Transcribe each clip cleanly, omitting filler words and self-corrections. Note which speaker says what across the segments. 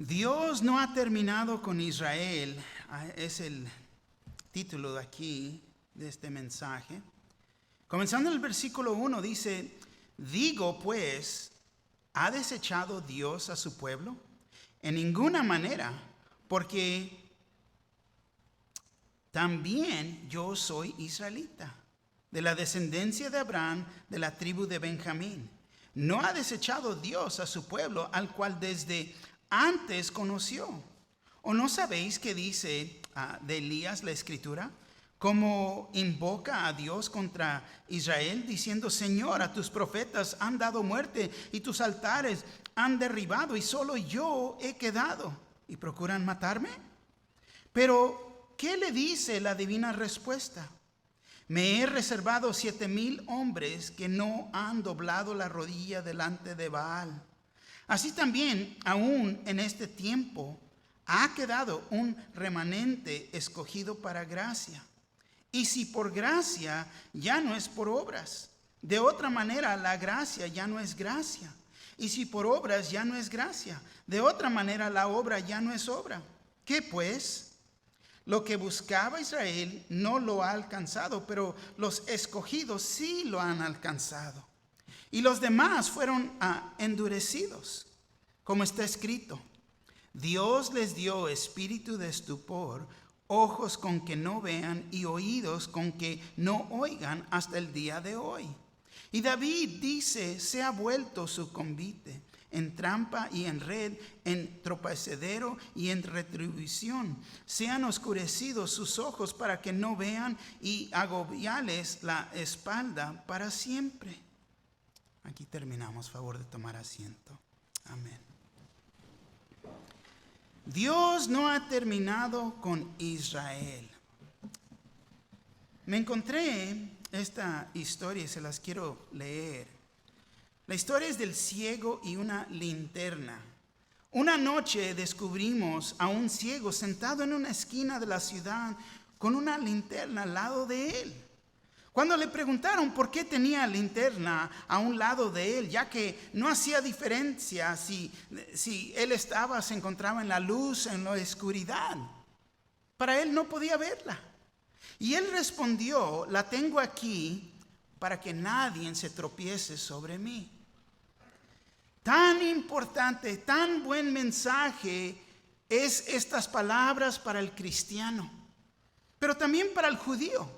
Speaker 1: Dios no ha terminado con Israel, es el título de aquí, de este mensaje. Comenzando en el versículo 1 dice, digo pues, ¿ha desechado Dios a su pueblo? En ninguna manera, porque también yo soy israelita, de la descendencia de Abraham, de la tribu de Benjamín. No ha desechado Dios a su pueblo, al cual desde antes conoció. ¿O no sabéis qué dice de Elías la Escritura? Como invoca a Dios contra Israel, diciendo, Señor, a tus profetas han dado muerte y tus altares han derribado y solo yo he quedado. ¿Y procuran matarme? Pero, ¿qué le dice la divina respuesta? Me he reservado 7,000 hombres que no han doblado la rodilla delante de Baal. Así también, aún en este tiempo, ha quedado un remanente escogido para gracia. Y si por gracia, ya no es por obras. De otra manera, la gracia ya no es gracia. Y si por obras, ya no es gracia. De otra manera, la obra ya no es obra. ¿Qué pues? Lo que buscaba Israel no lo ha alcanzado, pero los escogidos sí lo han alcanzado. Y los demás fueron endurecidos, como está escrito. Dios les dio espíritu de estupor, ojos con que no vean y oídos con que no oigan hasta el día de hoy. Y David dice, se ha vuelto su convite en trampa y en red, en tropezadero y en retribución. Sean oscurecidos sus ojos para que no vean y agobiarles la espalda para siempre. Aquí terminamos, favor de tomar asiento. Amén. Dios no ha terminado con Israel. Me encontré esta historia y se las quiero leer. La historia es del ciego y una linterna. Una noche descubrimos a un ciego sentado en una esquina de la ciudad con una linterna al lado de él. Cuando le preguntaron por qué tenía linterna a un lado de él, ya que no hacía diferencia si él se encontraba en la luz o en la oscuridad. Para él no podía verla. Y él respondió, la tengo aquí para que nadie se tropiece sobre mí. Tan importante, tan buen mensaje es estas palabras para el cristiano, pero también para el judío,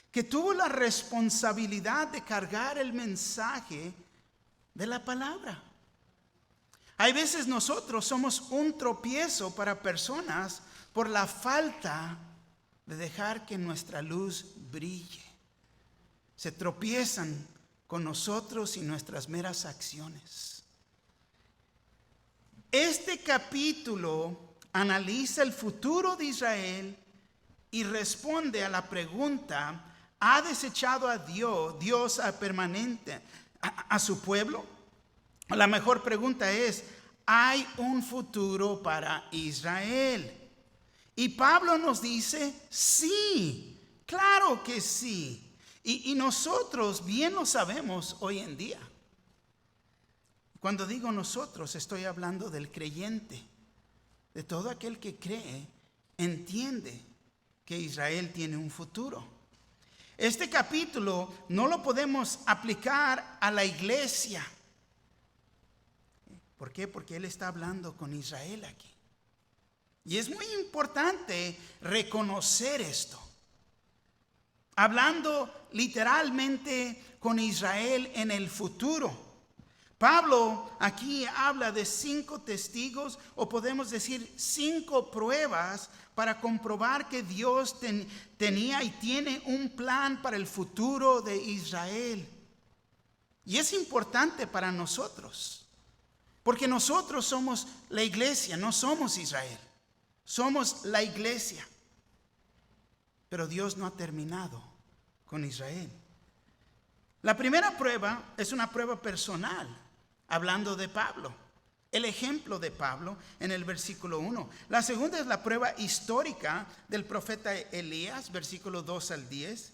Speaker 1: que tuvo la responsabilidad de cargar el mensaje de la palabra. Hay veces nosotros somos un tropiezo para personas por la falta de dejar que nuestra luz brille. Se tropiezan con nosotros y nuestras meras acciones. Este capítulo analiza el futuro de Israel y responde a la pregunta, ¿ha desechado a Dios permanente a su pueblo? La mejor pregunta es, ¿hay un futuro para Israel? Y Pablo nos dice, sí, claro que sí. Y nosotros bien lo sabemos hoy en día. Cuando digo nosotros, estoy hablando del creyente, de todo aquel que cree, entiende que Israel tiene un futuro. Este capítulo no lo podemos aplicar a la iglesia. ¿Por qué? Porque él está hablando con Israel aquí. Y es muy importante reconocer esto. Hablando literalmente con Israel en el futuro. Pablo aquí habla de 5 testigos, o podemos decir 5 pruebas para comprobar que Dios tenía y tiene un plan para el futuro de Israel. Y es importante para nosotros, porque nosotros somos la iglesia, no somos Israel. Somos la iglesia. Pero Dios no ha terminado con Israel. La primera prueba es una prueba personal, hablando de Pablo. El ejemplo de Pablo en el versículo 1. La segunda es la prueba histórica del profeta Elías, versículo 2 al 10.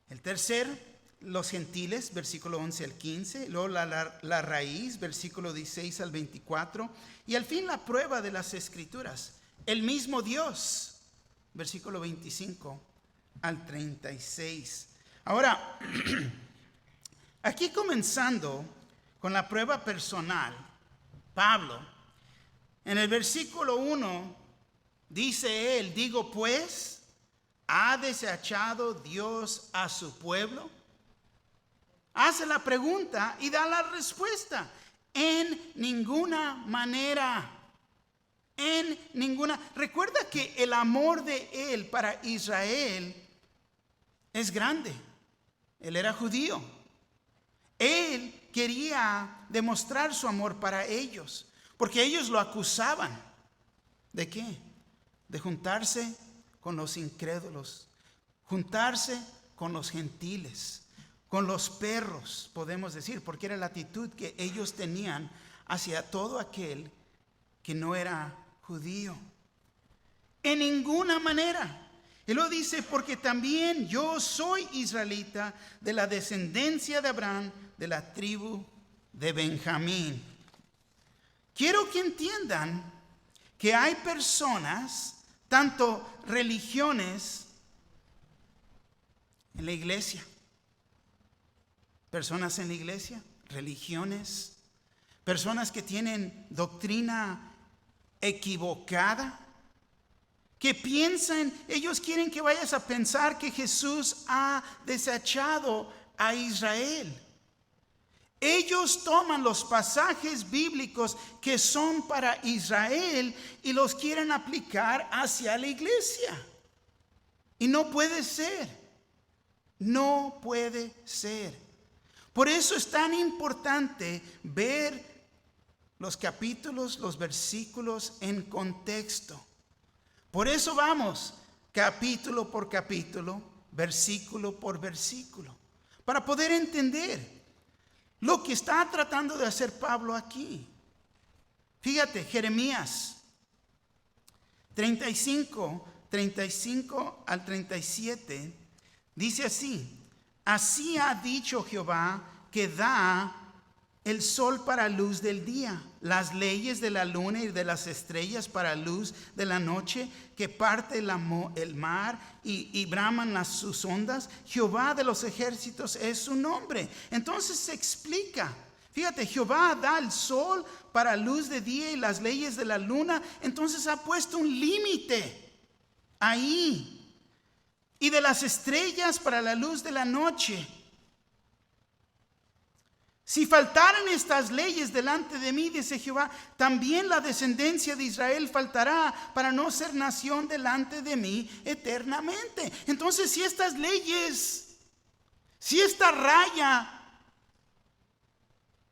Speaker 1: El tercer, los gentiles, versículo 11 al 15, luego la raíz, versículo 16 al 24, y al fin la prueba de las escrituras, el mismo Dios, versículo 25 al 36. Ahora, aquí comenzando con la prueba personal, Pablo, en el versículo 1, dice él, digo pues, ¿ha desechado Dios a su pueblo? Hace la pregunta y da la respuesta. En ninguna manera. En ninguna. Recuerda que el amor de él para Israel es grande. Él era judío. Él quería demostrar su amor para ellos, porque ellos lo acusaban. ¿De qué? De juntarse con los incrédulos, juntarse con los gentiles, con los perros, podemos decir, porque era la actitud que ellos tenían hacia todo aquel que no era judío. En ninguna manera. Y luego dice, porque también yo soy israelita, de la descendencia de Abraham, de la tribu de Benjamín. Quiero que entiendan que hay personas, tanto religiones en la iglesia, personas en la iglesia, religiones, personas que tienen doctrina equivocada, que piensan, ellos quieren que vayas a pensar que Jesús ha desechado a Israel. Ellos toman los pasajes bíblicos que son para Israel y los quieren aplicar hacia la iglesia. Y no puede ser. No puede ser. Por eso es tan importante ver los capítulos, los versículos en contexto. Por eso vamos capítulo por capítulo, versículo por versículo, para poder entender lo que está tratando de hacer Pablo aquí. Fíjate, Jeremías 35 al 37, dice así: así ha dicho Jehová, que da el sol para luz del día, las leyes de la luna y de las estrellas para luz de la noche, que parte el mar y braman sus ondas. Jehová de los ejércitos es su nombre. Entonces se explica. Fíjate, Jehová da el sol para luz de día y las leyes de la luna. Entonces ha puesto un límite ahí. Y de las estrellas para la luz de la noche. Si faltaran estas leyes delante de mí, dice Jehová, también la descendencia de Israel faltará para no ser nación delante de mí eternamente. Entonces, si estas leyes, si esta raya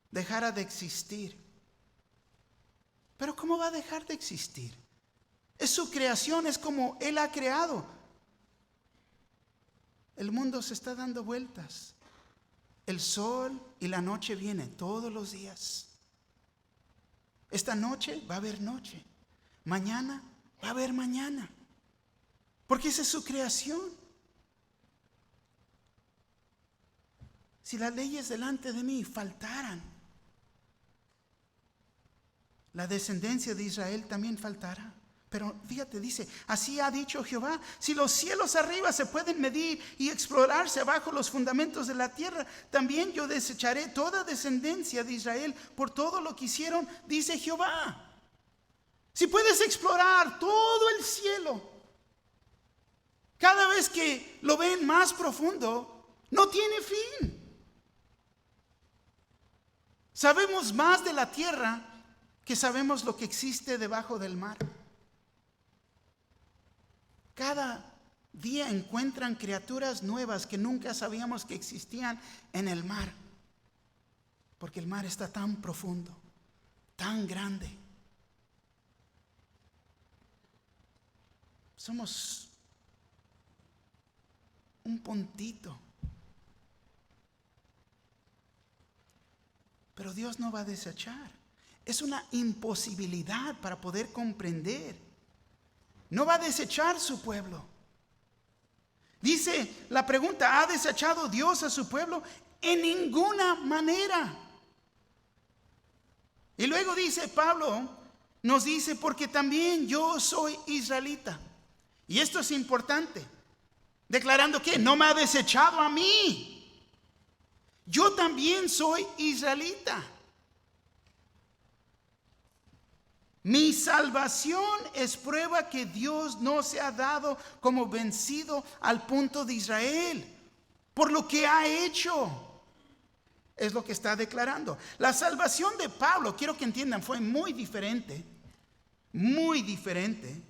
Speaker 1: dejara de existir, pero ¿cómo va a dejar de existir? Es su creación, es como Él ha creado. El mundo se está dando vueltas. El sol y la noche vienen todos los días. Esta noche va a haber noche. Mañana va a haber mañana. Porque esa es su creación. Si las leyes delante de mí faltaran, la descendencia de Israel también faltará. Pero fíjate, dice, así ha dicho Jehová, si los cielos arriba se pueden medir y explorarse abajo los fundamentos de la tierra, también yo desecharé toda descendencia de Israel por todo lo que hicieron, dice Jehová. Si puedes explorar todo el cielo, cada vez que lo ven más profundo, no tiene fin. Sabemos más de la tierra que sabemos lo que existe debajo del mar. Cada día encuentran criaturas nuevas que nunca sabíamos que existían en el mar. Porque el mar está tan profundo, tan grande. Somos un puntito. Pero Dios no va a desechar. Es una imposibilidad para poder comprender. No va a desechar su pueblo. Dice la pregunta, ¿ha desechado Dios a su pueblo? En ninguna manera. Y luego dice Pablo, nos dice, porque también yo soy israelita. Y esto es importante, declarando que no me ha desechado a mí. Yo también soy israelita. Mi salvación es prueba que Dios no se ha dado como vencido al punto de Israel, por lo que ha hecho. Es lo que está declarando. La salvación de Pablo, quiero que entiendan, fue muy diferente. Muy diferente.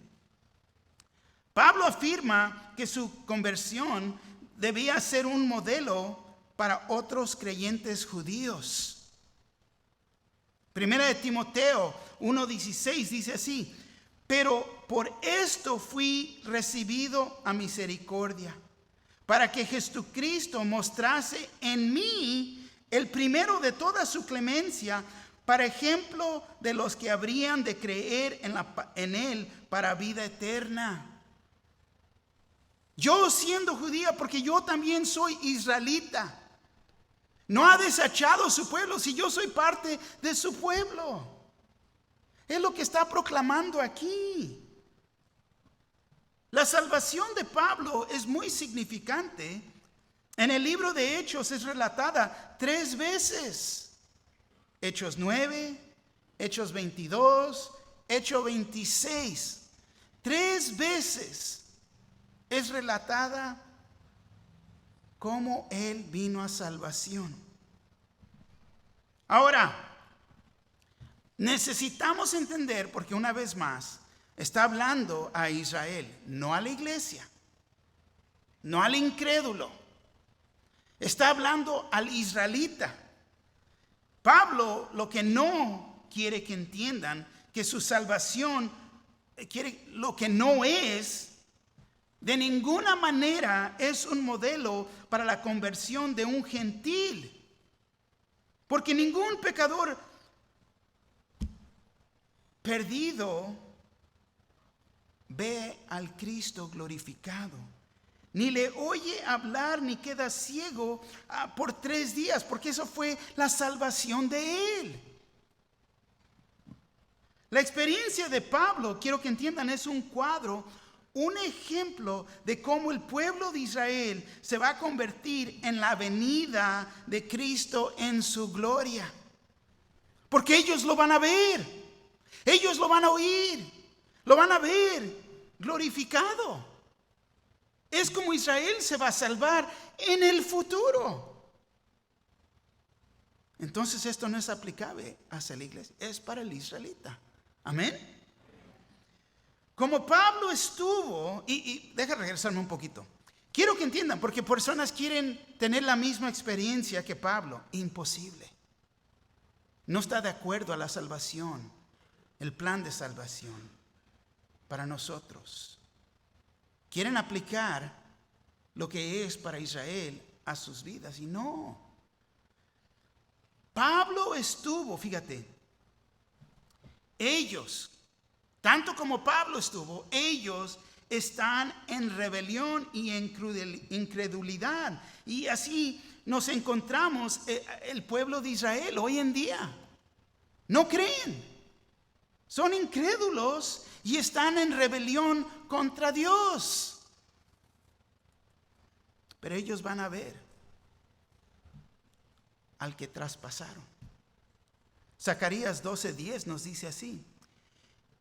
Speaker 1: Pablo afirma que su conversión debía ser un modelo para otros creyentes judíos. Primera de Timoteo 1:16 dice así: pero por esto fui recibido a misericordia, para que Jesucristo mostrase en mí el primero de toda su clemencia, para ejemplo de los que habrían de creer en él para vida eterna. Yo siendo judía, porque yo también soy israelita, no ha desechado su pueblo si yo soy parte de su pueblo. Es lo que está proclamando aquí. La salvación de Pablo es muy significante. En el libro de Hechos es relatada 3 veces. Hechos 9, Hechos 22, Hechos 26. 3 veces es relatada cómo él vino a salvación. Ahora, necesitamos entender, porque una vez más está hablando a Israel, no a la iglesia, no al incrédulo. Está hablando al israelita. Pablo lo que no quiere que entiendan, que su salvación lo que no es, de ninguna manera es un modelo para la conversión de un gentil. Porque ningún pecador perdido ve al Cristo glorificado, ni le oye hablar, ni queda ciego por 3 días, porque eso fue la salvación de él. La experiencia de Pablo, quiero que entiendan, es un cuadro, un ejemplo de cómo el pueblo de Israel se va a convertir en la venida de Cristo en su gloria. Porque ellos lo van a ver, ellos lo van a oír, lo van a ver glorificado. Es como Israel se va a salvar en el futuro. Entonces esto no es aplicable hacia la iglesia, es para el israelita. Amén. Como Pablo estuvo, y deja regresarme un poquito. Quiero que entiendan, porque personas quieren tener la misma experiencia que Pablo. Imposible. No está de acuerdo a la salvación, el plan de salvación para nosotros. Quieren aplicar lo que es para Israel a sus vidas, y no. Pablo estuvo, fíjate, ellos, tanto como Pablo estuvo, ellos están en rebelión y en incredulidad. Y así nos encontramos el pueblo de Israel hoy en día. No creen, son incrédulos y están en rebelión contra Dios. Pero ellos van a ver al que traspasaron. Zacarías 12:10 nos dice así: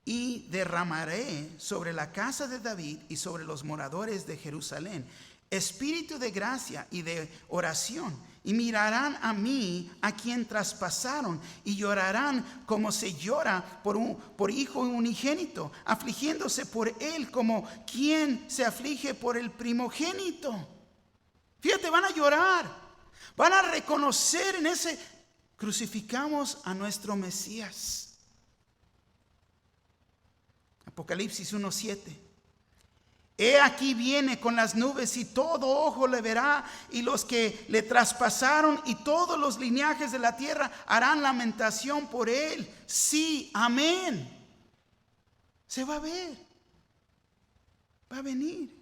Speaker 1: y derramaré sobre la casa de David y sobre los moradores de Jerusalén espíritu de gracia y de oración, y mirarán a mí, a quien traspasaron, y llorarán como se llora por hijo unigénito, afligiéndose por él como quien se aflige por el primogénito. Fíjate, van a llorar, van a reconocer en ese: crucificamos a nuestro Mesías. Apocalipsis 1:7. He aquí viene con las nubes, y todo ojo le verá, y los que le traspasaron y todos los linajes de la tierra harán lamentación por él. Sí, amén. Se va a ver, va a venir.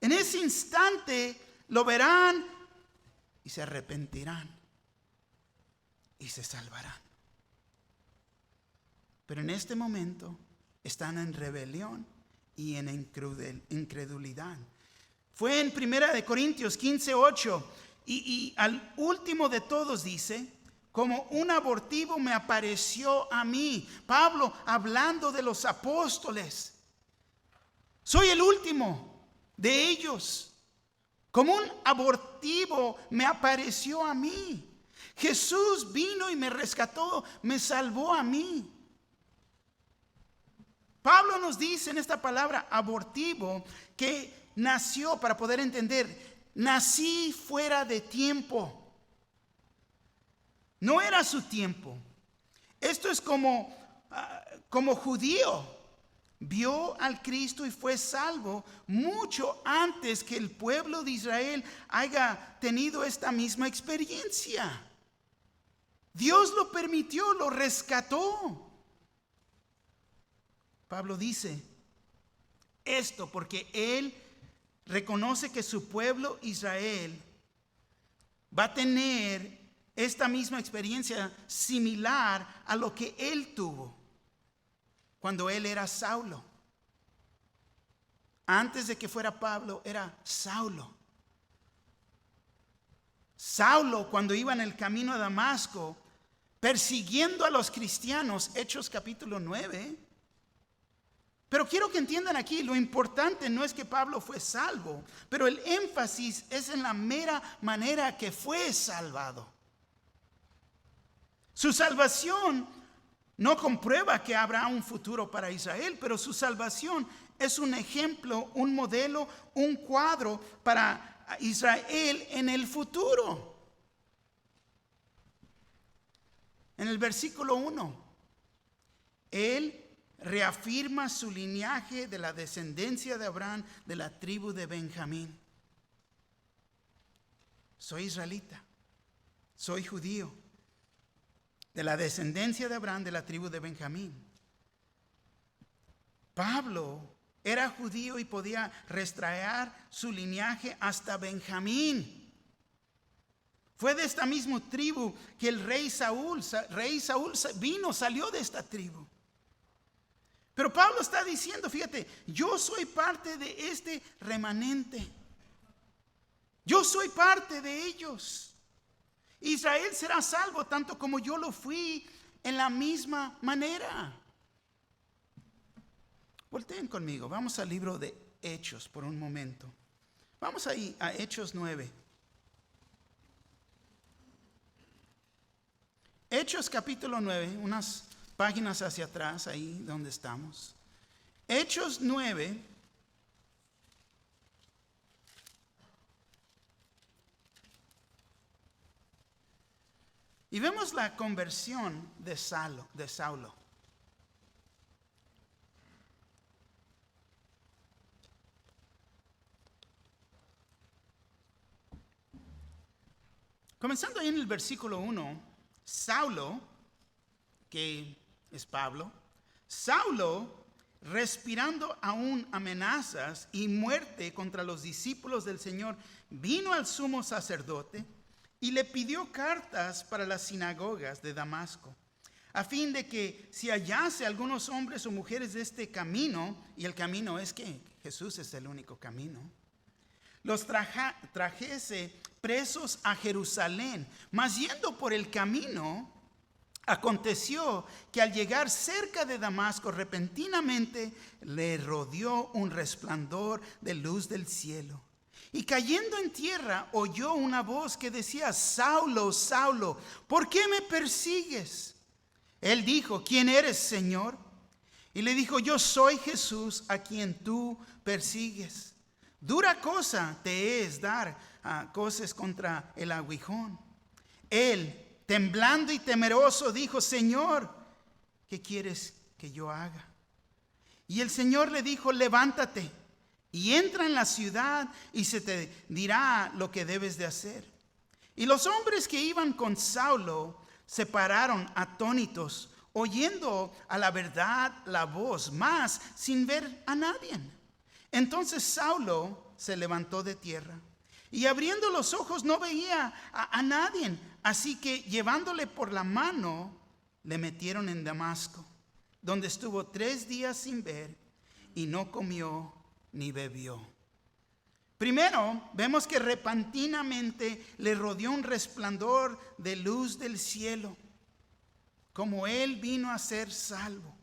Speaker 1: En ese instante lo verán y se arrepentirán y se salvarán. Pero en este momento están en rebelión y en incredulidad. Fue en 1 Corintios 15:8 y al último de todos dice: como un abortivo me apareció a mí. Pablo hablando de los apóstoles. Soy el último de ellos. Como un abortivo me apareció a mí. Jesús vino y me rescató, me salvó a mí. Pablo nos dice en esta palabra abortivo que nació, para poder entender, nací fuera de tiempo. No era su tiempo. Esto es como judío. Vio al Cristo y fue salvo mucho antes que el pueblo de Israel haya tenido esta misma experiencia. Dios lo permitió, lo rescató. Pablo dice esto porque él reconoce que su pueblo Israel va a tener esta misma experiencia similar a lo que él tuvo cuando él era Saulo. Antes de que fuera Pablo, era Saulo. Saulo, cuando iba en el camino a Damasco, persiguiendo a los cristianos, Hechos capítulo 9. Pero quiero que entiendan aquí, lo importante no es que Pablo fue salvo, pero el énfasis es en la mera manera que fue salvado. Su salvación no comprueba que habrá un futuro para Israel, pero su salvación es un ejemplo, un modelo, un cuadro para Israel en el futuro. En el versículo 1, él reafirma su linaje de la descendencia de Abraham, de la tribu de Benjamín. Soy israelita, soy judío, de la descendencia de Abraham, de la tribu de Benjamín. Pablo era judío y podía rastrear su linaje hasta Benjamín. Fue de esta misma tribu que el rey Saúl salió de esta tribu. Pero Pablo está diciendo, fíjate, yo soy parte de este remanente. Yo soy parte de ellos. Israel será salvo tanto como yo lo fui, en la misma manera. Volteen conmigo, vamos al libro de Hechos por un momento. Vamos ahí a Hechos 9. Hechos capítulo 9, unas páginas hacia atrás, ahí donde estamos. Hechos 9. Y vemos la conversión de Saulo. Comenzando ahí en el versículo 1, Saulo, que es Pablo, Saulo, respirando aún amenazas y muerte contra los discípulos del Señor, vino al sumo sacerdote y le pidió cartas para las sinagogas de Damasco, a fin de que si hallase algunos hombres o mujeres de este camino, y el camino es que Jesús es el único camino, los trajese presos a Jerusalén. Mas yendo por el camino, aconteció que al llegar cerca de Damasco, repentinamente le rodeó un resplandor de luz del cielo. Y cayendo en tierra, oyó una voz que decía: Saulo, Saulo, ¿por qué me persigues? Él dijo: ¿quién eres, Señor? Y le dijo: yo soy Jesús a quien tú persigues. Dura cosa te es dar coces contra el aguijón. Él, temblando y temeroso, dijo: Señor, ¿qué quieres que yo haga? Y el Señor le dijo: levántate y entra en la ciudad y se te dirá lo que debes de hacer. Y los hombres que iban con Saulo se pararon atónitos, oyendo a la verdad la voz, mas sin ver a nadie. Entonces Saulo se levantó de tierra y abriendo los ojos no veía a nadie. Así que llevándole por la mano, le metieron en Damasco, donde estuvo 3 días sin ver y no comió ni bebió. Primero, vemos que repentinamente le rodeó un resplandor de luz del cielo, como él vino a ser salvo.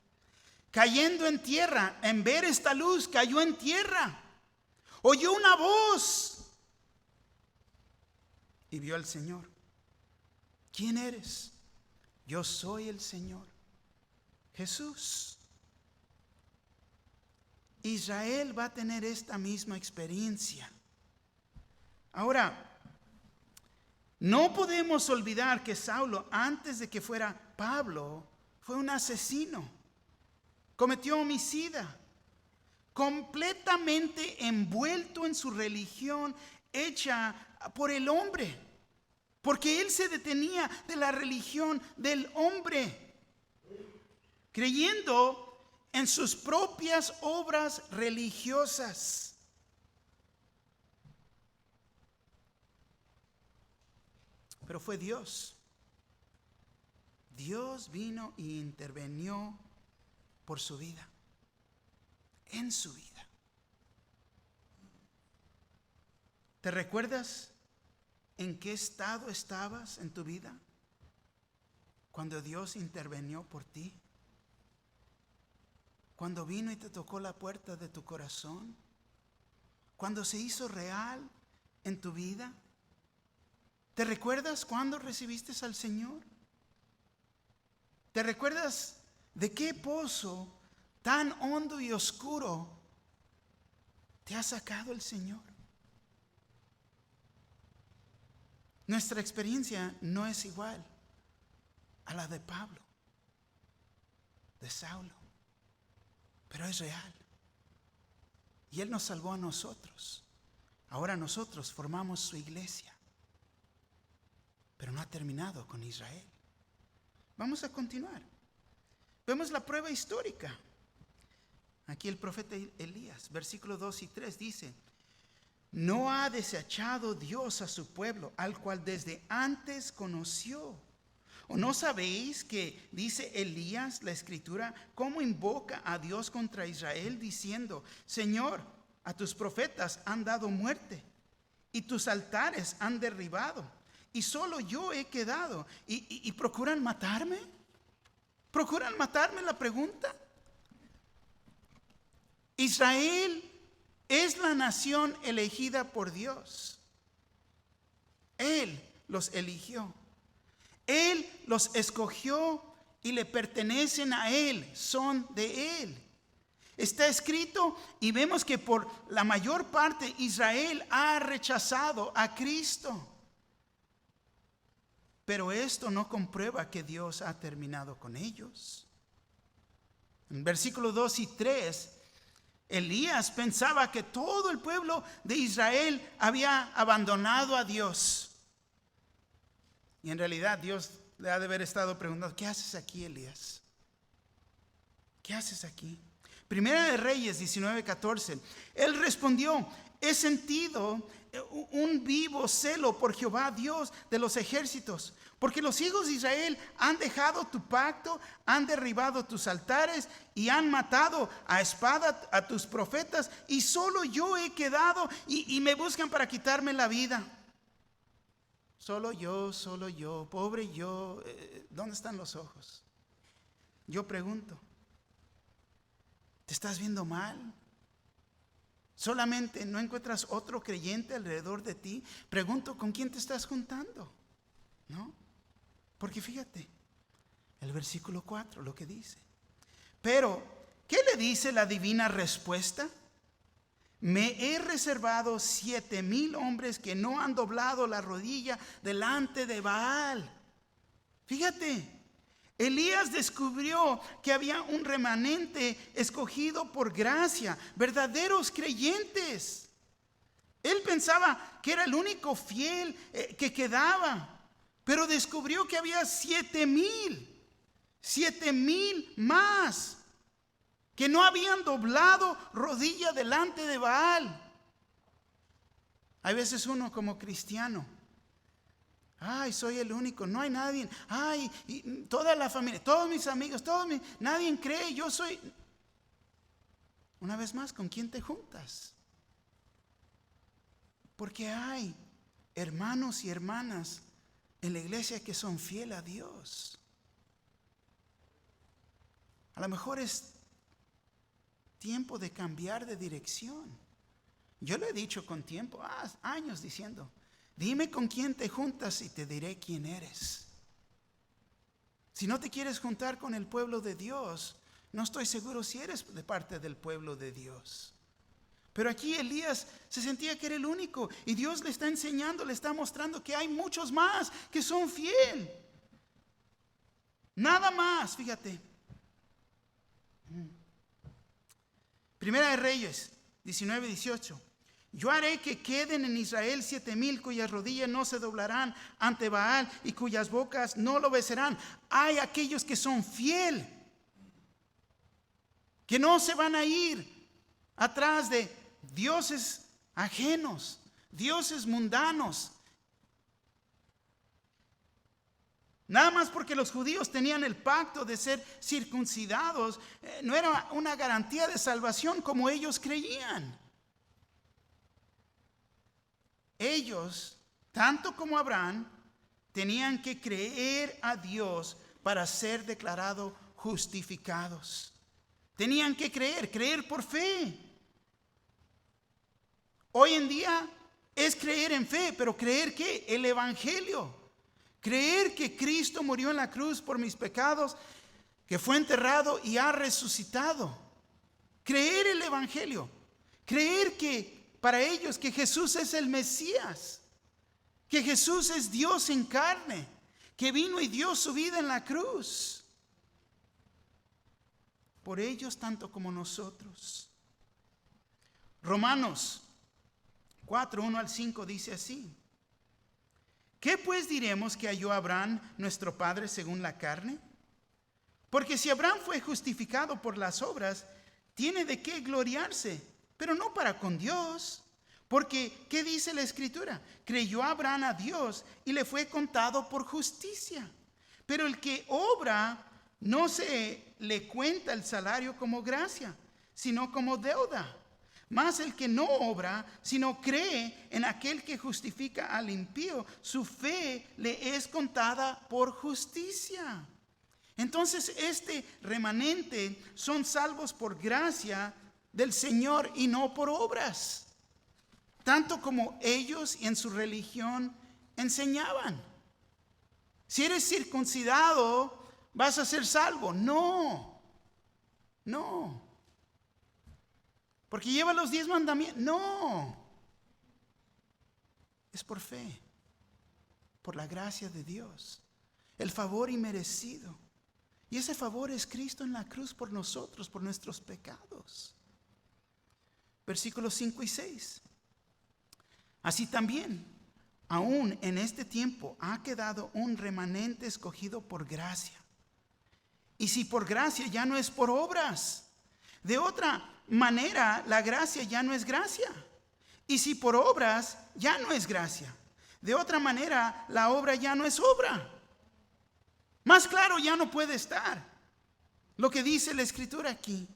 Speaker 1: Cayendo en tierra, en ver esta luz, cayó en tierra. Oyó una voz y vio al Señor. ¿Quién eres? Yo soy el Señor, Jesús. Israel va a tener esta misma experiencia. Ahora, no podemos olvidar que Saulo, antes de que fuera Pablo, fue un asesino. Cometió homicida, completamente envuelto en su religión hecha por el hombre, porque él se detenía de la religión del hombre, creyendo en sus propias obras religiosas. Pero fue Dios. Dios vino e intervenió por su vida, en su vida. ¿Te recuerdas en qué estado estabas en tu vida cuando Dios intervenió por ti? Cuando vino y te tocó la puerta de tu corazón, cuando se hizo real en tu vida. ¿Te recuerdas cuándo recibiste al Señor? ¿Te recuerdas de qué pozo tan hondo y oscuro te ha sacado el Señor? Nuestra experiencia no es igual a la de Pablo, de Saulo, pero es real. Y Él nos salvó a nosotros. Ahora nosotros formamos su iglesia, pero no ha terminado con Israel. Vamos a continuar. Vemos la prueba histórica. Aquí el profeta Elías, versículos 2 y 3 dice: no ha desechado Dios a su pueblo, al cual desde antes conoció. ¿O no sabéis que dice Elías, la escritura, cómo invoca a Dios contra Israel, diciendo: Señor, a tus profetas han dado muerte, y tus altares han derribado, y solo yo he quedado, y procuran matarme? ¿Procuran matarme? La pregunta. Israel es la nación elegida por Dios. Él los eligió. Él los escogió y le pertenecen a Él, son de Él. Está escrito y vemos que por la mayor parte Israel ha rechazado a Cristo. Pero esto no comprueba que Dios ha terminado con ellos. En versículos 2 y 3, Elías pensaba que todo el pueblo de Israel había abandonado a Dios. Y en realidad Dios le ha de haber estado preguntando: ¿qué haces aquí, Elías? ¿Qué haces aquí? Primera de Reyes 19:14. Él respondió: he sentido un vivo celo por Jehová, Dios de los ejércitos, porque los hijos de Israel han dejado tu pacto, han derribado tus altares y han matado a espada a tus profetas, y solo yo he quedado y me buscan para quitarme la vida. Solo yo, pobre yo. ¿Dónde están los ojos? Yo pregunto, ¿te estás viendo mal? ¿Solamente no encuentras otro creyente alrededor de ti? Pregunto, ¿con quién te estás juntando? ¿No? Porque fíjate, el versículo 4, lo que dice. Pero, ¿qué le dice la divina respuesta? Me he reservado 7,000 hombres que no han doblado la rodilla delante de Baal. Fíjate, Elías descubrió que había un remanente escogido por gracia, verdaderos creyentes. Él pensaba que era el único fiel que quedaba, pero descubrió que había 7,000 más que no habían doblado rodilla delante de Baal. Hay veces uno como cristiano, ay, soy el único, no hay nadie, ay, y toda la familia, todos mis amigos, nadie cree, yo soy. Una vez más, ¿con quién te juntas? Porque hay hermanos y hermanas en la iglesia que son fieles a Dios. A lo mejor es tiempo de cambiar de dirección. Yo lo he dicho con tiempo, años diciendo, dime con quién te juntas y te diré quién eres. Si no te quieres juntar con el pueblo de Dios, no estoy seguro si eres de parte del pueblo de Dios. Pero aquí Elías se sentía que era el único y Dios le está enseñando, le está mostrando que hay muchos más que son fieles. Nada más, fíjate. Primera de Reyes 19:18. Yo haré que queden en Israel 7,000 cuyas rodillas no se doblarán ante Baal y cuyas bocas no lo besarán. Hay aquellos que son fieles, que no se van a ir atrás de dioses ajenos, dioses mundanos. Nada más porque los judíos tenían el pacto de ser circuncidados, no era una garantía de salvación como ellos creían. Ellos, tanto como Abraham, tenían que creer a Dios para ser declarados justificados. Tenían que creer por fe. Hoy en día es creer en fe, pero ¿creer qué? El evangelio. Creer que Cristo murió en la cruz por mis pecados, que fue enterrado y ha resucitado. Creer el evangelio. Creer que para ellos que Jesús es el Mesías, que Jesús es Dios en carne, que vino y dio su vida en la cruz. Por ellos tanto como nosotros. Romanos 4:1-5 dice así: ¿qué pues diremos que halló Abraham nuestro padre según la carne? Porque si Abraham fue justificado por las obras, tiene de qué gloriarse, pero no para con Dios. Porque, ¿qué dice la Escritura? Creyó Abraham a Dios y le fue contado por justicia. Pero el que obra, no se le cuenta el salario como gracia, sino como deuda. Mas el que no obra, sino cree en aquel que justifica al impío, su fe le es contada por justicia. Entonces este remanente son salvos por gracia del Señor y no por obras, tanto como ellos en su religión enseñaban. Si eres circuncidado, vas a ser salvo. No. Porque lleva los 10 mandamientos. No. Es por fe, por la gracia de Dios, el favor inmerecido. Y ese favor es Cristo en la cruz por nosotros, por nuestros pecados. Versículos 5 y 6. Así también, aún en este tiempo ha quedado un remanente escogido por gracia. Y si por gracia, ya no es por obras. De otra manera, la gracia ya no es gracia. Y si por obras, ya no es gracia. De otra manera, la obra ya no es obra. Más claro ya no puede estar lo que dice la Escritura aquí.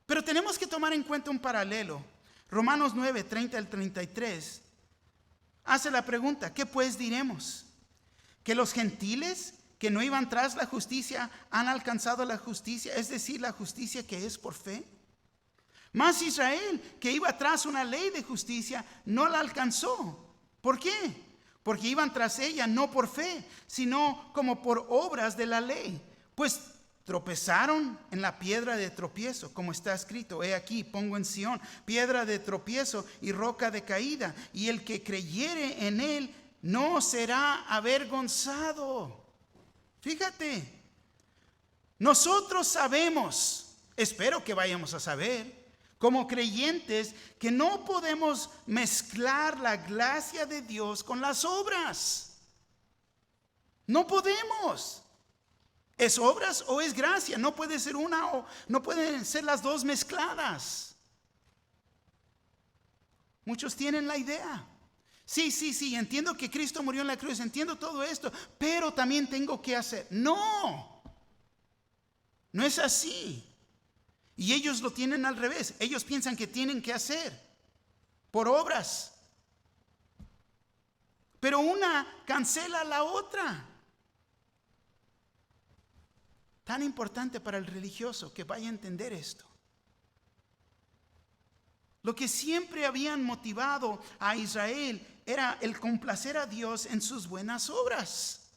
Speaker 1: Pero tenemos que tomar en cuenta un paralelo. Romanos 9:30-33 hace la pregunta: ¿qué pues diremos? ¿Que los gentiles que no iban tras la justicia han alcanzado la justicia, es decir, la justicia que es por fe? Mas Israel, que iba tras una ley de justicia, no la alcanzó. ¿Por qué? Porque iban tras ella no por fe, sino como por obras de la ley. Pues tropezaron en la piedra de tropiezo, como está escrito: he aquí, pongo en Sión piedra de tropiezo y roca de caída, y el que creyere en él no será avergonzado. Fíjate, nosotros sabemos, espero que vayamos a saber, como creyentes, que no podemos mezclar la gracia de Dios con las obras. No podemos. ¿Es obras o es gracia? No puede ser una o no pueden ser las dos mezcladas. Muchos tienen la idea. Sí, entiendo que Cristo murió en la cruz, entiendo todo esto, pero también tengo que hacer. No, no es así. Y ellos lo tienen al revés. Ellos piensan que tienen que hacer por obras. Pero una cancela la otra. Tan importante para el religioso que vaya a entender esto. Lo que siempre habían motivado a Israel era el complacer a Dios en sus buenas obras.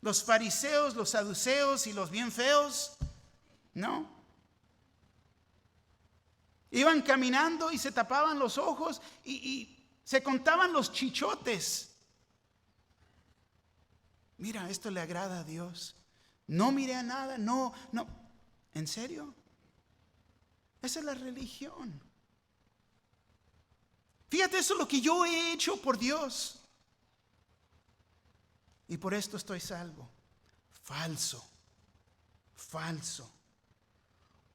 Speaker 1: Los fariseos, los saduceos y los bien feos, no. Iban caminando y se tapaban los ojos y se contaban los chichotes. Mira, esto le agrada a Dios. No mire a nada, no. ¿En serio? Esa es la religión. Fíjate, eso es lo que yo he hecho por Dios. Y por esto estoy salvo. Falso.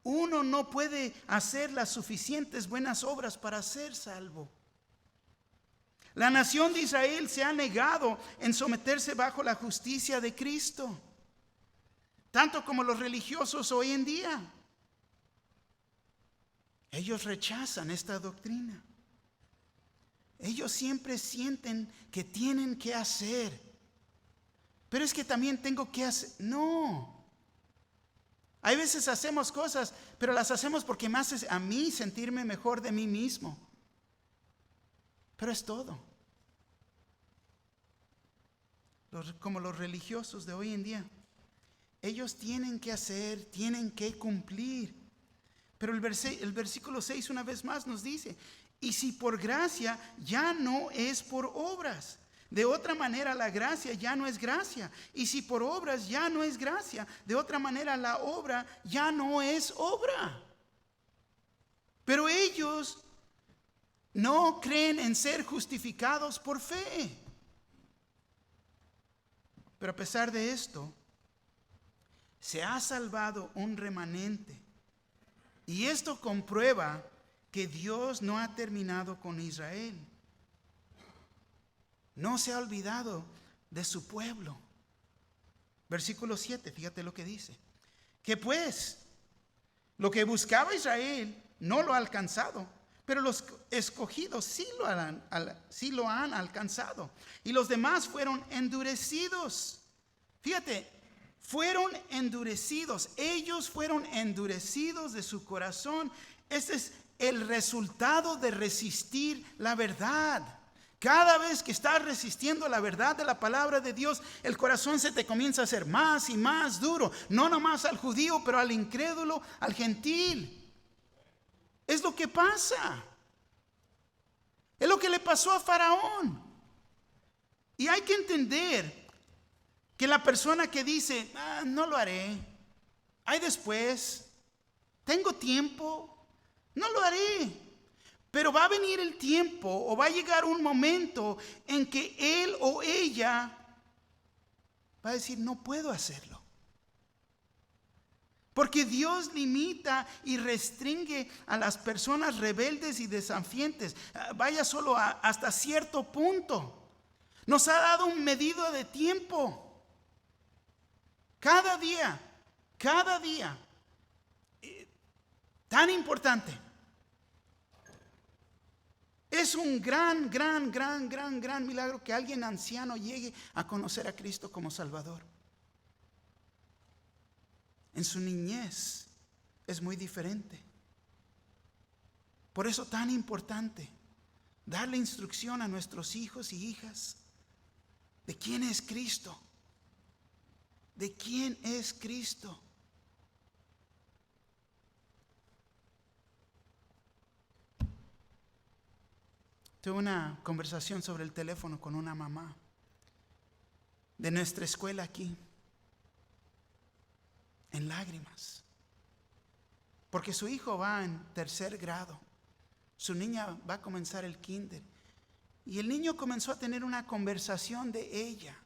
Speaker 1: Uno no puede hacer las suficientes buenas obras para ser salvo. La nación de Israel se ha negado en someterse bajo la justicia de Cristo, tanto como los religiosos hoy en día. Ellos rechazan esta doctrina. Ellos siempre sienten que tienen que hacer. Pero es que también tengo que hacer. No. Hay veces hacemos cosas, pero las hacemos porque me hace a mí sentirme mejor de mí mismo. Pero es todo. Como los religiosos de hoy en día. Ellos tienen que hacer, tienen que cumplir. Pero el versículo 6 una vez más nos dice, y si por gracia ya no es por obras. De otra manera la gracia ya no es gracia. Y si por obras ya no es gracia, de otra manera la obra ya no es obra. Pero ellos no creen en ser justificados por fe. Pero a pesar de esto, se ha salvado un remanente. Y esto comprueba que Dios no ha terminado con Israel. No se ha olvidado de su pueblo. Versículo 7, fíjate lo que dice. Que pues, lo que buscaba Israel no lo ha alcanzado, pero los escogidos sí lo han alcanzado. Y los demás fueron endurecidos. Fíjate, fueron endurecidos. Ellos fueron endurecidos de su corazón. Este es el resultado de resistir la verdad. Cada vez que estás resistiendo la verdad de la palabra de Dios, el corazón se te comienza a hacer más y más duro. No nomás al judío, pero al incrédulo, al gentil. Es lo que pasa. Es lo que le pasó a Faraón. Y hay que entender que la persona que dice, no lo haré, hay después, tengo tiempo, no lo haré. Pero va a venir el tiempo o va a llegar un momento en que él o ella va a decir, no puedo hacerlo. Porque Dios limita y restringe a las personas rebeldes y desafiantes. Vaya solo hasta cierto punto. Nos ha dado un medido de tiempo. Cada día, tan importante. Es un gran milagro que alguien anciano llegue a conocer a Cristo como Salvador. En su niñez es muy diferente. Por eso tan importante darle instrucción a nuestros hijos y hijas de quién es Cristo. ¿De quién es Cristo? Tuve una conversación sobre el teléfono con una mamá de nuestra escuela aquí, en lágrimas, porque su hijo va en 3er grado, su niña va a comenzar el kinder, y el niño comenzó a tener una conversación de ella,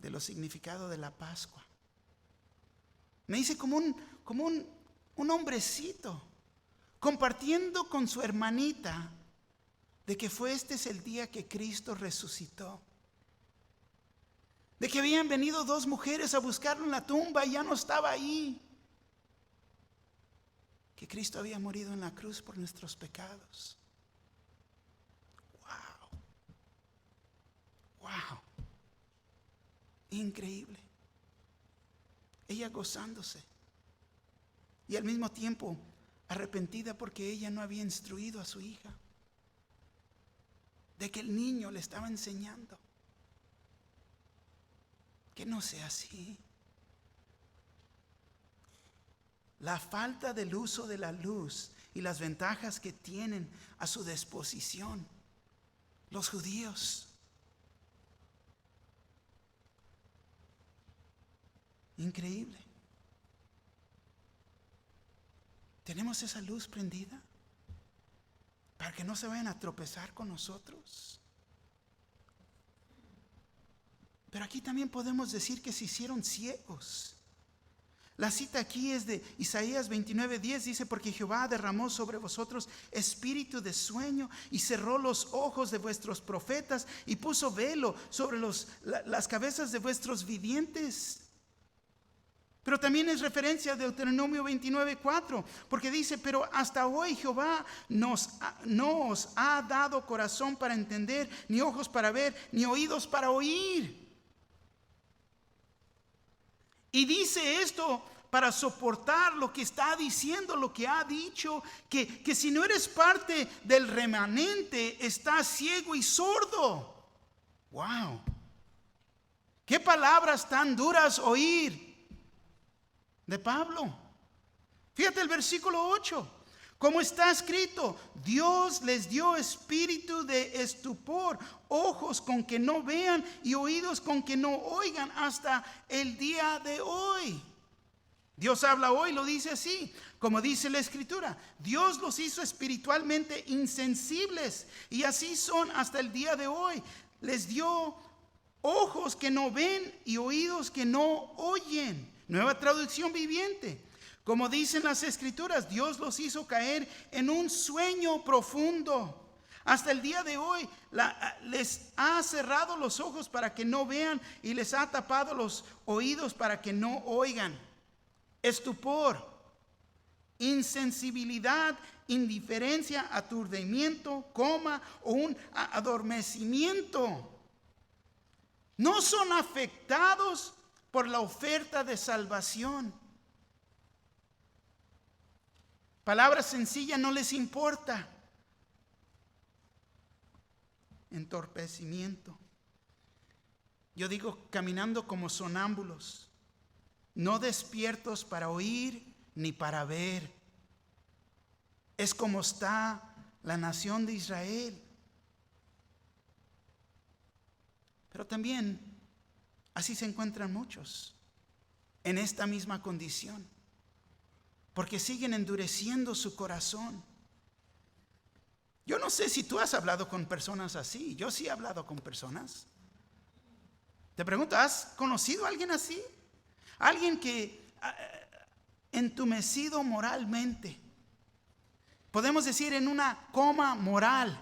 Speaker 1: de los significados de la Pascua. Me dice como un un hombrecito, compartiendo con su hermanita de que este es el día que Cristo resucitó. De que habían venido dos mujeres a buscarlo en la tumba y ya no estaba ahí. Que Cristo había morido en la cruz por nuestros pecados. Wow. Wow. Increíble. Ella gozándose. Y al mismo tiempo arrepentida porque ella no había instruido a su hija. De que el niño le estaba enseñando. Que no sea así. La falta del uso de la luz y las ventajas que tienen a su disposición los judíos. Increíble. ¿Tenemos esa luz prendida para que no se vayan a tropezar con nosotros? Pero aquí también podemos decir que se hicieron ciegos. La cita aquí es de Isaías 29:10, dice: porque Jehová derramó sobre vosotros espíritu de sueño y cerró los ojos de vuestros profetas y puso velo sobre las cabezas de vuestros vivientes. Pero también es referencia a Deuteronomio 29:4, porque dice: pero hasta hoy Jehová no os ha dado corazón para entender, ni ojos para ver, ni oídos para oír. Y dice esto para soportar lo que está diciendo, lo que ha dicho, que si no eres parte del remanente, estás ciego y sordo. Wow. Qué palabras tan duras oír de Pablo. Fíjate el versículo 8. Como está escrito: Dios les dio espíritu de estupor, ojos con que no vean y oídos con que no oigan hasta el día de hoy. Dios habla hoy, lo dice así, como dice la Escritura: Dios los hizo espiritualmente insensibles y así son hasta el día de hoy. Les dio ojos que no ven y oídos que no oyen. Nueva Traducción Viviente. Como dicen las Escrituras, Dios los hizo caer en un sueño profundo. Hasta el día de hoy les ha cerrado los ojos para que no vean y les ha tapado los oídos para que no oigan. Estupor, insensibilidad, indiferencia, aturdimiento, coma o un adormecimiento. No son afectados por la oferta de salvación. Palabra sencilla, no les importa. Entorpecimiento. Yo digo, caminando como sonámbulos, no despiertos para oír ni para ver. Es como está la nación de Israel. Pero también así se encuentran muchos en esta misma condición, porque siguen endureciendo su corazón. Yo no sé si tú has hablado con personas así. Yo sí he hablado con personas. Te pregunto, ¿has conocido a alguien así? Alguien que entumecido moralmente, podemos decir en una coma moral,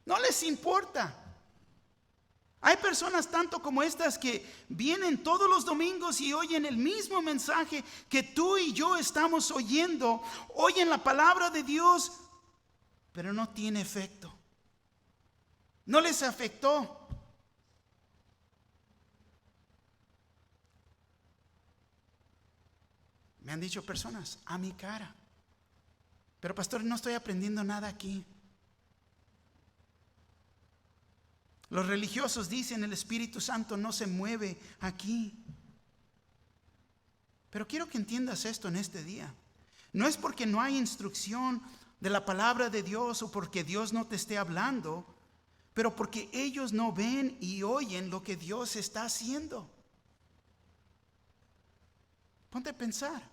Speaker 1: no les importa. Hay personas tanto como estas que vienen todos los domingos y oyen el mismo mensaje que tú y yo estamos oyendo. Oyen la palabra de Dios, pero no tiene efecto. No les afectó. Me han dicho personas a mi cara: pero pastor, no estoy aprendiendo nada aquí. Los religiosos dicen: el Espíritu Santo no se mueve aquí. Pero quiero que entiendas esto en este día. No es porque no hay instrucción de la palabra de Dios o porque Dios no te esté hablando, pero porque ellos no ven y oyen lo que Dios está haciendo. Ponte a pensar.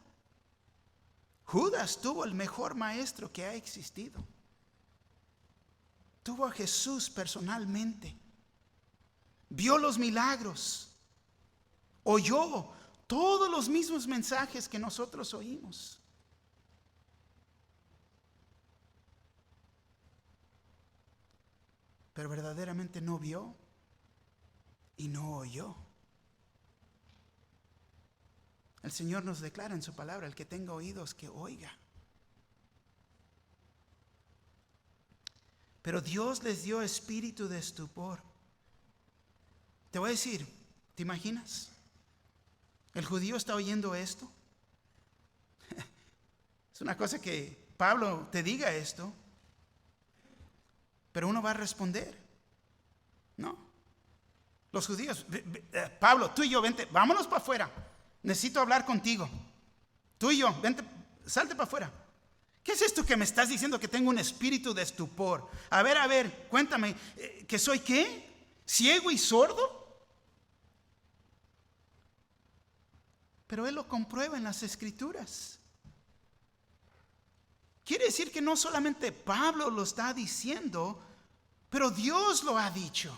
Speaker 1: Judas tuvo el mejor maestro que ha existido. Tuvo a Jesús personalmente. Vio los milagros. Oyó Todos los mismos mensajes que nosotros oímos. Pero verdaderamente no vio y no oyó. El Señor nos declara en su palabra: el que tenga oídos, que oiga. Pero Dios les dio espíritu de estupor. Te voy a decir, ¿te imaginas? El judío está oyendo esto. Es una cosa que Pablo te diga esto, pero uno va a responder. No. Los judíos: Pablo, tú y yo, vente, vámonos para afuera. Necesito hablar contigo. Tú y yo, vente, salte para afuera. ¿Qué es esto que me estás diciendo que tengo un espíritu de estupor? A ver, cuéntame, ¿que soy qué? ¿Ciego y sordo? Pero él lo comprueba en las Escrituras. Quiere decir que no solamente Pablo lo está diciendo, pero Dios lo ha dicho.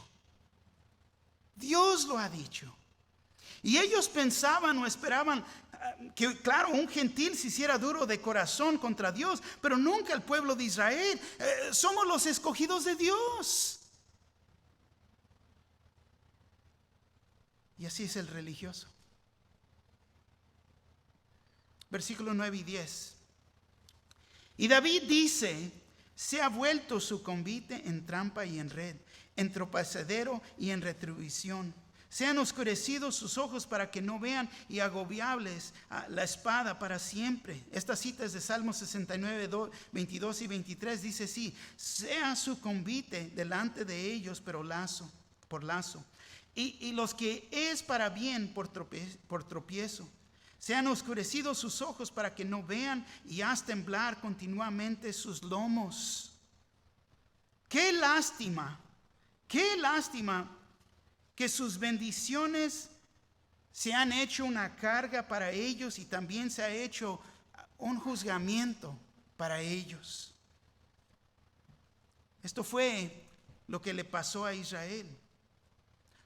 Speaker 1: Dios lo ha dicho. Y ellos pensaban o esperaban que, claro, un gentil se hiciera duro de corazón contra Dios, pero nunca el pueblo de Israel. Somos los escogidos de Dios. Y así es el religioso. Versículos 9 y 10. Y David dice: se ha vuelto su convite en trampa y en red, en tropezadero y en retribución. Se han oscurecido sus ojos para que no vean, y agobiables la espada para siempre. Esta cita es de Salmo 69, 22 y 23. Dice así: sea su convite delante de ellos, pero por lazo. Y los que es para bien por tropiezo. Se han oscurecido sus ojos para que no vean, y haz temblar continuamente sus lomos. Qué lástima que sus bendiciones se han hecho una carga para ellos, y también se ha hecho un juzgamiento para ellos. Esto fue lo que le pasó a Israel.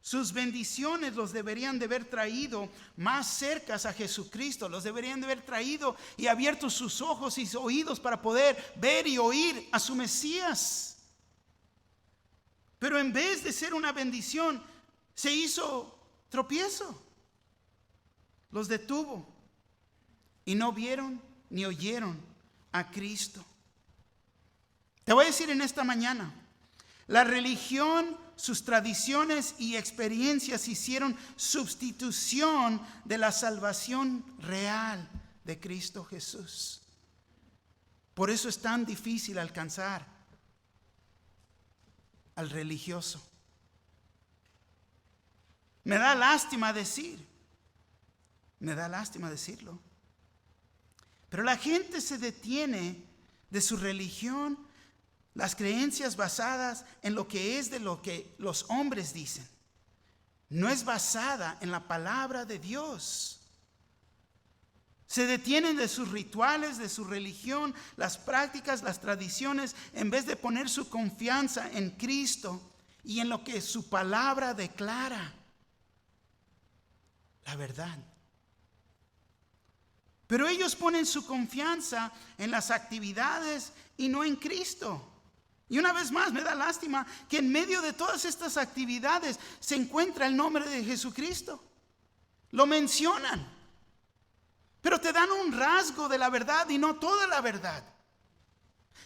Speaker 1: Sus bendiciones los deberían de haber traído más cercas a Jesucristo. Los deberían de haber traído y abierto sus ojos y sus oídos para poder ver y oír a su Mesías. Pero en vez de ser una bendición, se hizo tropiezo. Los detuvo y no vieron ni oyeron a Cristo. Te voy a decir en esta mañana: la religión, sus tradiciones y experiencias hicieron sustitución de la salvación real de Cristo Jesús. Por eso es tan difícil alcanzar al religioso. Me da lástima decirlo, pero la gente se detiene de su religión, las creencias basadas en lo que es de lo que los hombres dicen. No es basada en la palabra de Dios. Se detienen de sus rituales, de su religión, las prácticas, las tradiciones, en vez de poner su confianza en Cristo y en lo que su palabra declara. La verdad. Pero ellos ponen su confianza en las actividades y no en Cristo. Y una vez más me da lástima que en medio de todas estas actividades se encuentra el nombre de Jesucristo. Lo mencionan, pero te dan un rasgo de la verdad y no toda la verdad.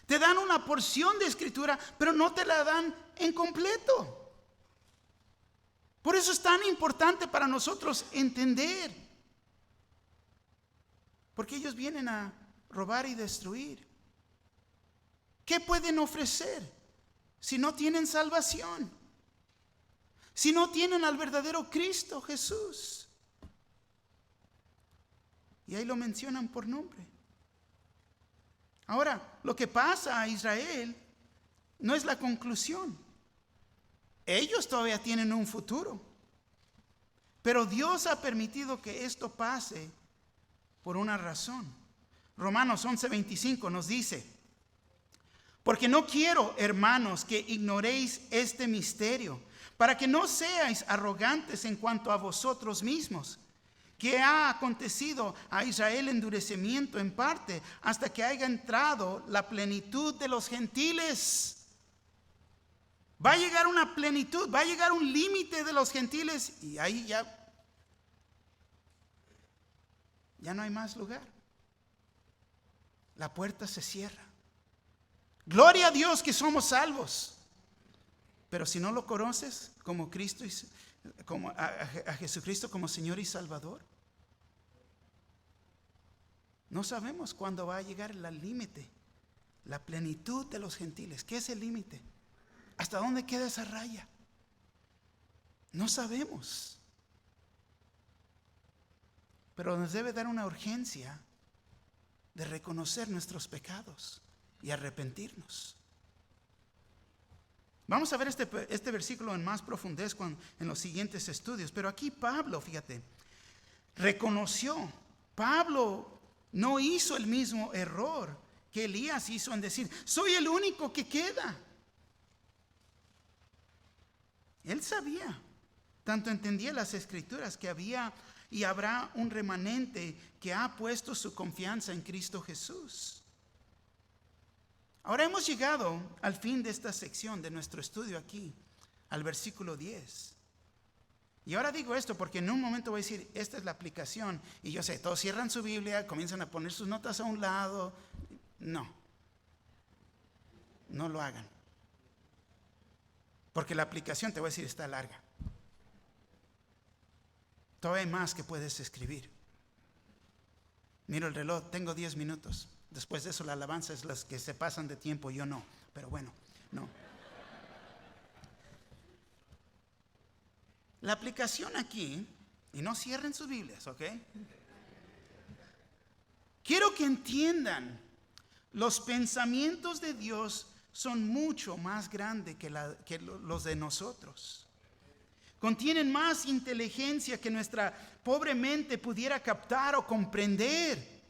Speaker 1: Te dan una porción de escritura, pero no te la dan en completo. Por eso es tan importante para nosotros entender. Porque ellos vienen a robar y destruir. ¿Qué pueden ofrecer si no tienen salvación? Si no tienen al verdadero Cristo Jesús. Y ahí lo mencionan por nombre. Ahora, lo que pasa a Israel no es la conclusión. Ellos todavía tienen un futuro. Pero Dios ha permitido que esto pase por una razón. Romanos 11:25 nos dice: porque no quiero, hermanos, que ignoréis este misterio, para que no seáis arrogantes en cuanto a vosotros mismos, ¿Qué ha acontecido a Israel? Endurecimiento en parte, hasta que haya entrado la plenitud de los gentiles. Va a llegar una plenitud, va a llegar un límite de los gentiles y ahí ya no hay más lugar. La puerta se cierra. Gloria a Dios que somos salvos. Pero si no lo conoces como Cristo, como a Jesucristo como Señor y Salvador, no sabemos cuándo va a llegar el límite, la plenitud de los gentiles. ¿Qué es el límite? ¿Hasta dónde queda esa raya? No sabemos. Pero nos debe dar una urgencia de reconocer nuestros pecados y arrepentirnos. Vamos a ver este versículo en más profundez en los siguientes estudios. Pero aquí Pablo, fíjate, reconoció. Pablo no hizo el mismo error que Elías hizo en decir: soy el único que queda. Él sabía, tanto entendía las escrituras, que había y habrá un remanente que ha puesto su confianza en Cristo Jesús. Ahora hemos llegado al fin de esta sección de nuestro estudio aquí, al versículo 10. Y ahora digo esto porque en un momento voy a decir: esta es la aplicación. Y yo sé, todos cierran su Biblia, comienzan a poner sus notas a un lado. No lo hagan. Porque la aplicación, te voy a decir, está larga. Todavía hay más que puedes escribir. Miro el reloj, tengo 10 minutos. Después de eso la alabanza es las que se pasan de tiempo, yo no. Pero bueno, no. La aplicación aquí, y no cierren sus Biblias, ¿ok? Quiero que entiendan, los pensamientos de Dios son mucho más grandes que los de nosotros. Contienen más inteligencia que nuestra pobre mente pudiera captar o comprender.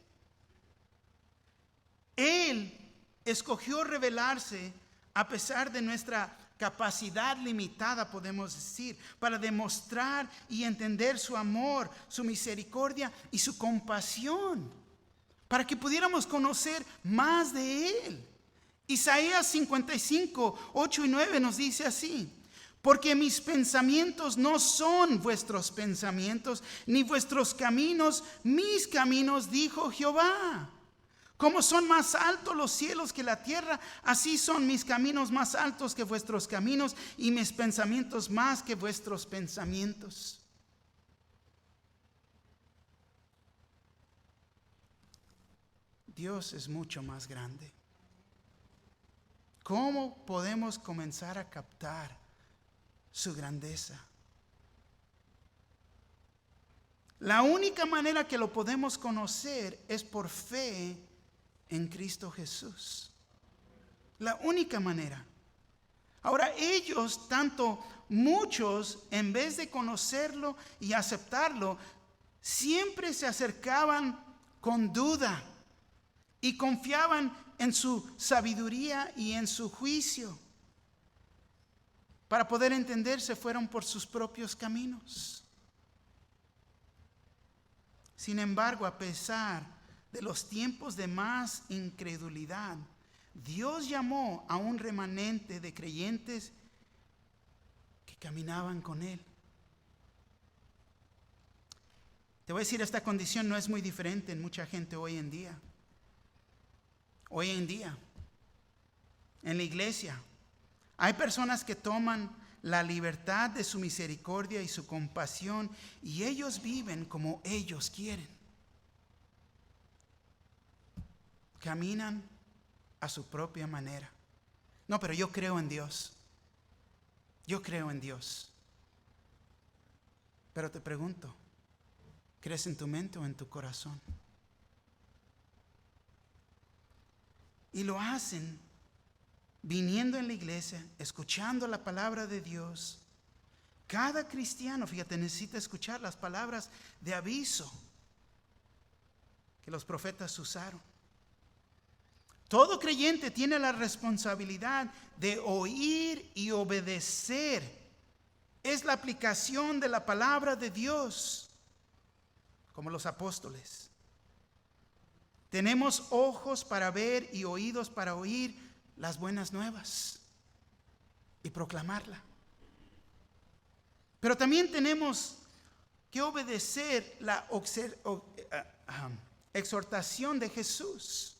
Speaker 1: Él escogió revelarse a pesar de nuestra capacidad limitada, podemos decir, para demostrar y entender su amor, su misericordia y su compasión, para que pudiéramos conocer más de Él. Isaías 55, 8 y 9 nos dice así: porque mis pensamientos no son vuestros pensamientos, ni vuestros caminos mis caminos, dijo Jehová. Como son más altos los cielos que la tierra, así son mis caminos más altos que vuestros caminos, y mis pensamientos más que vuestros pensamientos. Dios es mucho más grande. ¿Cómo podemos comenzar a captar su grandeza? La única manera que lo podemos conocer es por fe en Cristo Jesús. La única manera. Ahora ellos, muchos, en vez de conocerlo y aceptarlo, siempre se acercaban con duda y confiaban en su sabiduría y en su juicio. Para poder entenderse, fueron por sus propios caminos. Sin embargo, a pesar de los tiempos de más incredulidad, Dios llamó a un remanente de creyentes que caminaban con Él. Te voy a decir, esta condición no es muy diferente en mucha gente hoy en día. Hoy en día, en la iglesia, hay personas que toman la libertad de su misericordia y su compasión y ellos viven como ellos quieren. Caminan a su propia manera. No, pero yo creo en Dios. Yo creo en Dios. Pero te pregunto, ¿crees en tu mente o en tu corazón? Y lo hacen viniendo en la iglesia, escuchando la palabra de Dios. Cada cristiano, fíjate, necesita escuchar las palabras de aviso que los profetas usaron. Todo creyente tiene la responsabilidad de oír y obedecer. Es la aplicación de la palabra de Dios. como los apóstoles. Tenemos ojos para ver y oídos para oír las buenas nuevas y proclamarla. Pero también tenemos que obedecer la exhortación de Jesús.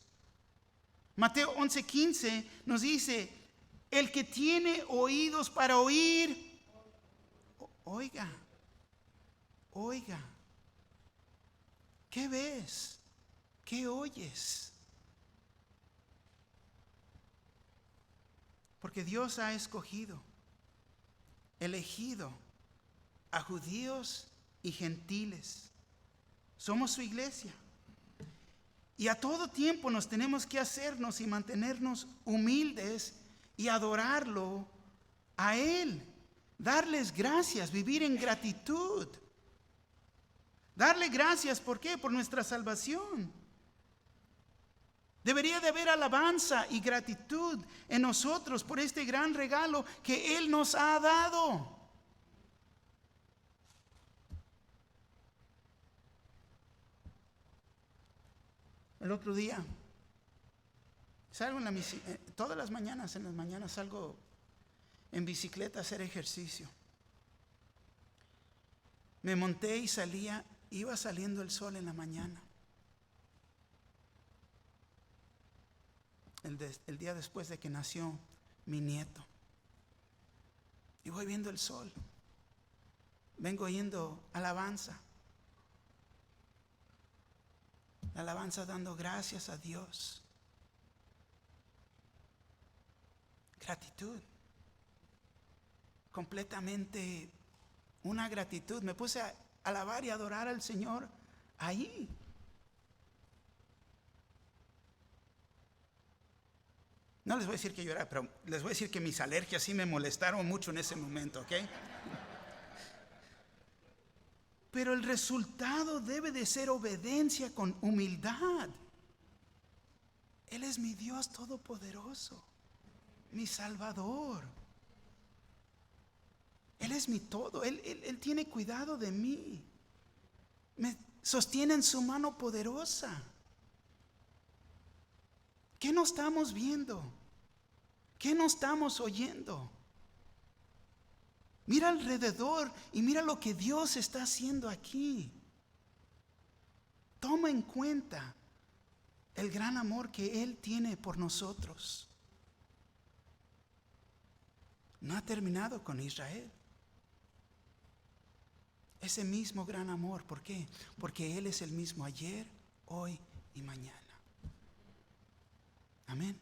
Speaker 1: Mateo 11:15 nos dice: el que tiene oídos para oír, oiga. ¿Qué ves? ¿Qué oyes? Porque Dios ha escogido, elegido a judíos y gentiles. Somos su iglesia. Y a todo tiempo nos tenemos que hacernos y mantenernos humildes y adorarlo a Él. Darles gracias, vivir en gratitud. Darle gracias, ¿por qué? Por nuestra salvación. Debería de haber alabanza y gratitud en nosotros por este gran regalo que Él nos ha dado. El otro día salgo todas las mañanas, en las mañanas salgo en bicicleta a hacer ejercicio. Me monté y iba saliendo el sol en la mañana. El día después de que nació mi nieto. Y voy viendo el sol. Vengo oyendo alabanza. La alabanza dando gracias a Dios. Gratitud. Completamente una gratitud. Me puse a alabar y adorar al Señor ahí. No les voy a decir que lloraba, pero les voy a decir que mis alergias sí me molestaron mucho en ese momento, ¿ok? Pero el resultado debe de ser obediencia con humildad. Él es mi Dios todopoderoso, mi Salvador. Él es mi todo. Él tiene cuidado de mí. Me sostiene en su mano poderosa. ¿Qué no estamos viendo? ¿Qué no estamos oyendo? Mira alrededor y mira lo que Dios está haciendo aquí. Toma en cuenta el gran amor que Él tiene por nosotros. No ha terminado con Israel. Ese mismo gran amor, ¿por qué? Porque Él es el mismo ayer, hoy y mañana. Amén.